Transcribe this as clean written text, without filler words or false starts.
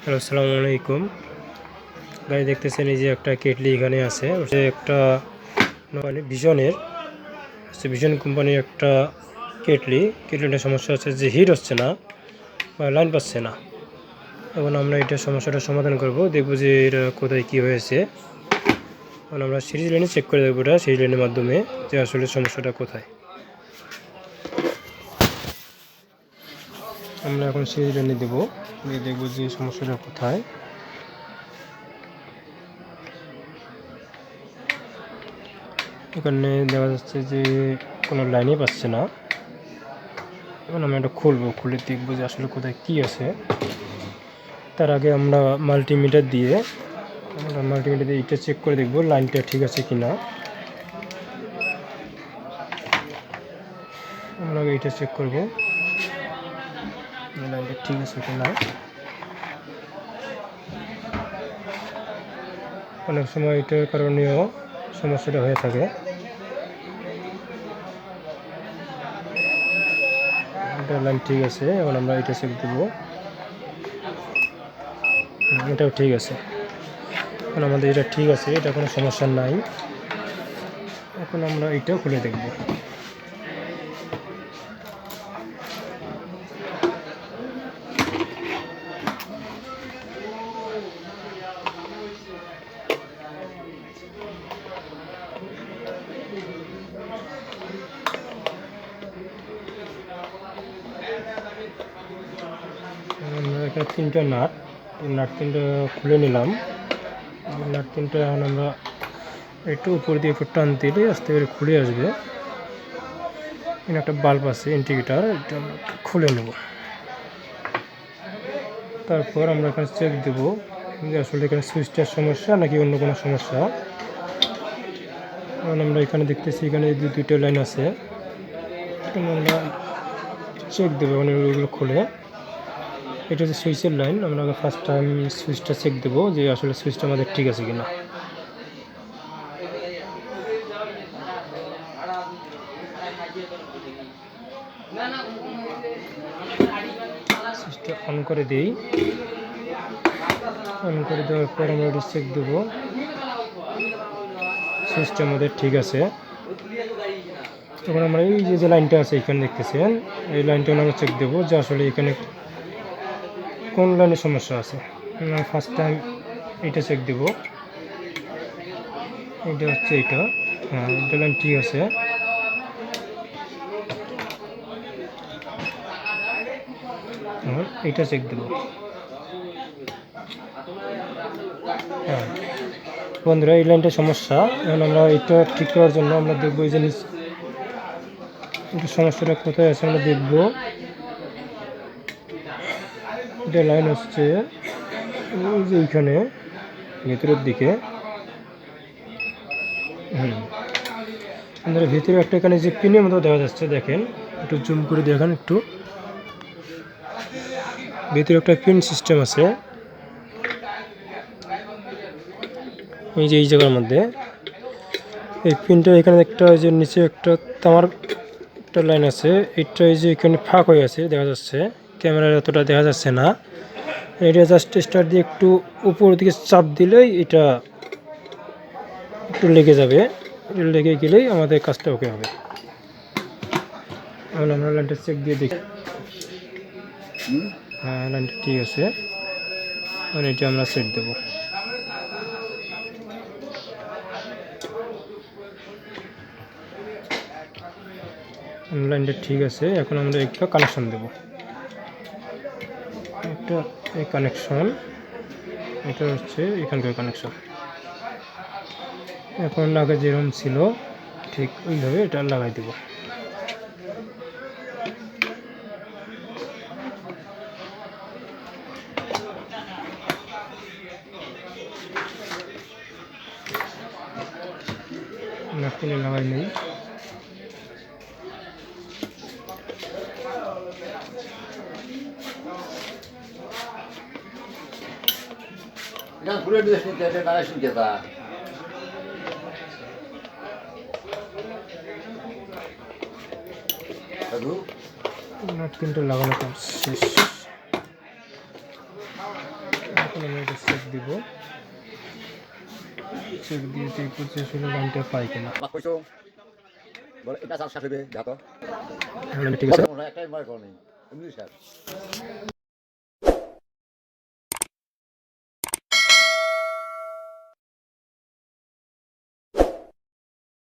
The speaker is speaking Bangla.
হ্যালো, আসসালামু আলাইকুম। গাড়ি দেখতেছেন এই যে একটা কেটলি এখানে আছে, একটা মানে ভিশন কোম্পানির একটা কেটলিটার সমস্যা হচ্ছে যে হিট হচ্ছে না বা লাইন পাচ্ছে না। এখন আমরা এটা সমস্যাটা সমাধান করব, দেখব যে এটা কোথায় কি হয়েছে। এখন আমরা সিরিজ লাইনে চেক করে দেখবো, এটা সিরিজ লাইনের মাধ্যমে যে আসলে সমস্যাটা কোথায়। আমরা এখন সিরিজ লাইনে দেবো, দেখবো যে সমস্যাটা কোথায়। এখানে দেখা যাচ্ছে যে কোনো লাইনই পাচ্ছে না। এখন আমরা এটা খুলে দেখবো যে আসলে কোথায় কী আছে। তার আগে আমরা মাল্টিমিটার দিয়ে এটা চেক করে দেখবো লাইনটা ঠিক আছে কি না। আমরা এটা চেক করবো লাইনটা ঠিক আছে কি না। অনেক সময় এটার কারণেও সমস্যাটা হয়ে থাকে। লাইন ঠিক আছে, এখন আমরা এটা চেক দেবো, এটাও ঠিক আছে। এখন আমাদের এটা ঠিক আছে, এটা কোনো সমস্যা নাই। এখন আমরা এটাও খুলে দেখব। আমরা এখানে তিনটা তিনটা খুলে নিলাম। তিনটা এখন আমরা একটু উপর দিয়ে একটু টান দিলে আস্তে করে খুলে আসবে। এখানে একটা বাল্ব আছে ইন্ডিকেটার, এটা আমরা খুলে নেব। তারপর আমরা এখানে চেক দেব যে আসলে এখানে সুইচটার সমস্যা নাকি অন্য কোনো সমস্যা। কারণ আমরা এখানে দেখতেছি এখানে দুইটা লাইন আছে, আমরা চেক দেবো মানে ওইগুলো খুলে। এটা হচ্ছে সুইচের লাইন, আমরা ফার্স্ট টাইম সুইচটা চেক দেবো যে আসলে সুইচটা আমাদের ঠিক আছে কিনা। সুইচটা অন করে দিই, অন করে দেওয়ার পর আমরা এটা চেক দেবো সুইচটা আমাদের ঠিক আছে। তখন আমরা এই যে লাইনটা আছে এখানে দেখতেছেন, এই লাইনটা আমরা চেক দেবো যে আসলে এখানে কোন লাইনের সমস্যা আছে। আমরা ফার্স্ট টাইম এটা চেক দেব, এটা হচ্ছে এটা, হ্যাঁ এটা লাইন ঠিক আছে। এটা চেক দেব, হ্যাঁ বন্ধুরা এই লাইনটা সমস্যা। এখন আমরা এটা ঠিক করার জন্য আমরা দেখবো এই জিনিস সমস্যাটা কোথায় আছে আমরা দেখবো। এটা লাইন হচ্ছে ওই যে এইখানে ভেতরের দিকে, আমাদের ভিতরে একটা এখানে যে পিনের মতো দেখা যাচ্ছে, দেখেন একটু জুম করে দেখেন একটু, ভিতরে একটা পিন সিস্টেম আছে এই যে এই জায়গার মধ্যে। এই পিনটা এখানে একটা যে নিচে একটা তামার একটা লাইন আছে, এটা এই যে এখানে ফাঁক হয়ে আছে দেখা যাচ্ছে, ক্যামেরার এতটা দেখা যাচ্ছে না। এটা জাস্ট স্টার্ট দিয়ে একটু উপর দিকে চাপ দিলেই এটা একটু লেগে যাবে, লেগে গেলেই আমাদের কাজটা ওকে হবে। এখন আমরা লাইনটা চেক দিয়ে দেখি, হ্যাঁ লাইনটা ঠিক আছে। আর এটা আমরা সেট দেবো, লাইনটা ঠিক আছে। এখন আমরা একটা কানেকশন দেব, একটা এই কানেকশন, এটা হচ্ছে এখানকার কানেকশন। এখন আগে যেরকম ছিল ঠিক ওইভাবে এটা লাগাই দেব। নাটকিনে লাগাই নেই, নাটকিনটা লাগানো কাজ শেষ। এখন আমি এটা চেক দিব, চেক দিয়ে দেখবো যে আসলে গানটা পাই কিনা। এটা চাল শেষ হবে যা তো ঠিক আছে। একটাই বার করেনি এমনি শেষ